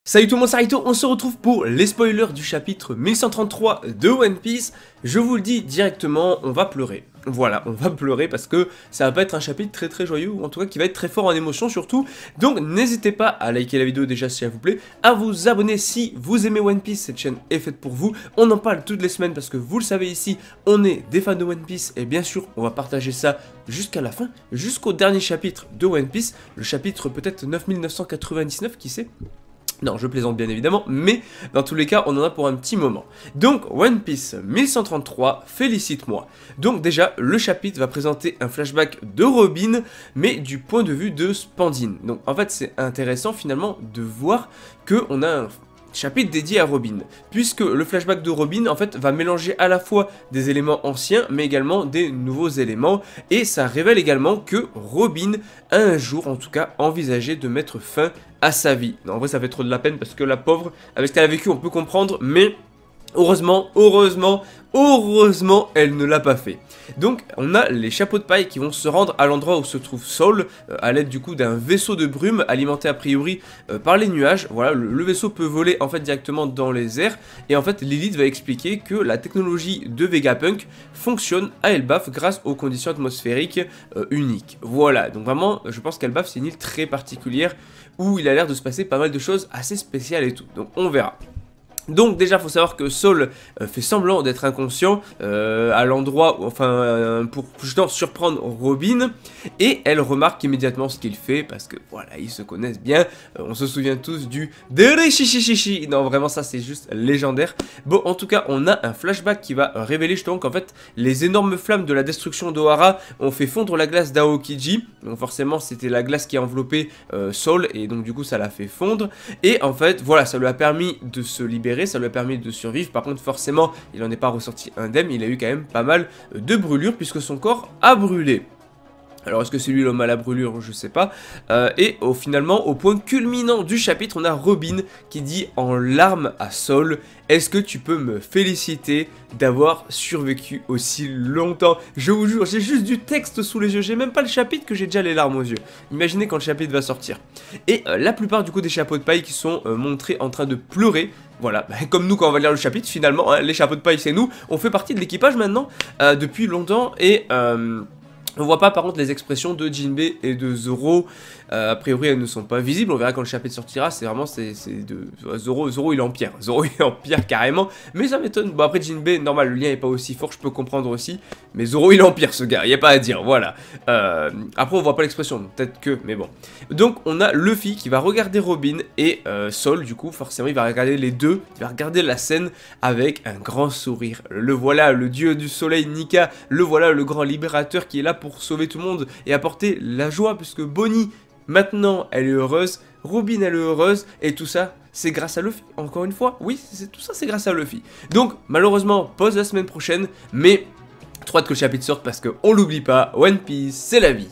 Salut tout le monde, c'est Raito, on se retrouve pour les spoilers du chapitre 1133 de One Piece. Je vous le dis directement, on va pleurer. Voilà, on va pleurer parce que ça va pas être un chapitre très joyeux, ou en tout cas qui va être très fort en émotion surtout. Donc n'hésitez pas à liker la vidéo déjà si elle vous plaît, à vous abonner si vous aimez One Piece, cette chaîne est faite pour vous. On en parle toutes les semaines parce que vous le savez ici, on est des fans de One Piece et bien sûr on va partager ça jusqu'à la fin, jusqu'au dernier chapitre de One Piece, le chapitre peut-être 9999, qui sait. Non, je plaisante bien évidemment, mais dans tous les cas, on en a pour un petit moment. Donc, One Piece 1133, félicite-moi. Donc déjà, le chapitre va présenter un flashback de Robin, mais du point de vue de Spandine. Donc en fait, c'est intéressant finalement de voir qu'on a un chapitre dédié à Robin, puisque le flashback de Robin en fait va mélanger à la fois des éléments anciens mais également des nouveaux éléments, et ça révèle également que Robin a un jour en tout cas envisagé de mettre fin à sa vie. Non, en vrai ça fait trop de la peine parce que la pauvre, avec ce qu'elle a vécu on peut comprendre, mais heureusement, elle ne l'a pas fait. Donc on a les chapeaux de paille qui vont se rendre à l'endroit où se trouve Saul, à l'aide du coup d'un vaisseau de brume alimenté a priori par les nuages. Voilà, le vaisseau peut voler en fait directement dans les airs, et en fait Lilith va expliquer que la technologie de Vegapunk fonctionne à Elbaf grâce aux conditions atmosphériques uniques. Voilà, donc vraiment je pense qu'Elbaf c'est une île très particulière où il a l'air de se passer pas mal de choses assez spéciales et tout, donc on verra. Donc déjà faut savoir que Saul fait semblant d'être inconscient à l'endroit, enfin pour justement surprendre Robin, et elle remarque immédiatement ce qu'il fait parce que voilà, ils se connaissent bien, on se souvient tous du Derechichichichi, non vraiment ça c'est juste légendaire. Bon, en tout cas on a un flashback qui va révéler justement qu'en fait les énormes flammes de la destruction d'Ohara ont fait fondre la glace d'Aokiji, donc forcément c'était la glace qui a enveloppé Saul, et donc du coup ça l'a fait fondre, et en fait voilà, ça lui a permis de se libérer, ça lui a permis de survivre. Par contre forcément il n'en est pas ressorti indemne, il a eu quand même pas mal de brûlures puisque son corps a brûlé. Alors est-ce que c'est lui l'homme à la brûlure, je sais pas. Et finalement au point culminant du chapitre, on a Robin qui dit en larmes à Saul: est-ce que tu peux me féliciter d'avoir survécu aussi longtemps? Je vous jure, j'ai juste du texte sous les yeux, j'ai même pas le chapitre que j'ai déjà les larmes aux yeux. Imaginez quand le chapitre va sortir. Et la plupart du coup des chapeaux de paille qui sont montrés en train de pleurer. Voilà, comme nous quand on va lire le chapitre finalement, hein, les chapeaux de paille c'est nous, on fait partie de l'équipage maintenant depuis longtemps, et on voit pas par contre les expressions de Jinbei et de Zoro, a priori elles ne sont pas visibles, on verra quand le chapitre sortira, c'est vraiment, Zoro il est en pierre, Zoro il est en pierre carrément, mais ça m'étonne. Bon après Jinbei, normal, le lien est pas aussi fort, je peux comprendre aussi, mais Zoro il est en pierre ce gars, y a pas à dire, voilà. Après on voit pas l'expression, peut-être que, mais bon. Donc on a Luffy qui va regarder Robin et Saul, du coup forcément il va regarder les deux, il va regarder la scène avec un grand sourire. Le voilà, le dieu du soleil Nika, le voilà, le grand libérateur qui est là pour sauver tout le monde et apporter la joie, puisque Bonnie maintenant elle est heureuse, Robin elle est heureuse, et tout ça c'est grâce à Luffy, encore une fois, oui, tout ça c'est grâce à Luffy. Donc malheureusement pause la semaine prochaine, mais trop hâte que le chapitre sorte parce que on l'oublie pas, One Piece c'est la vie.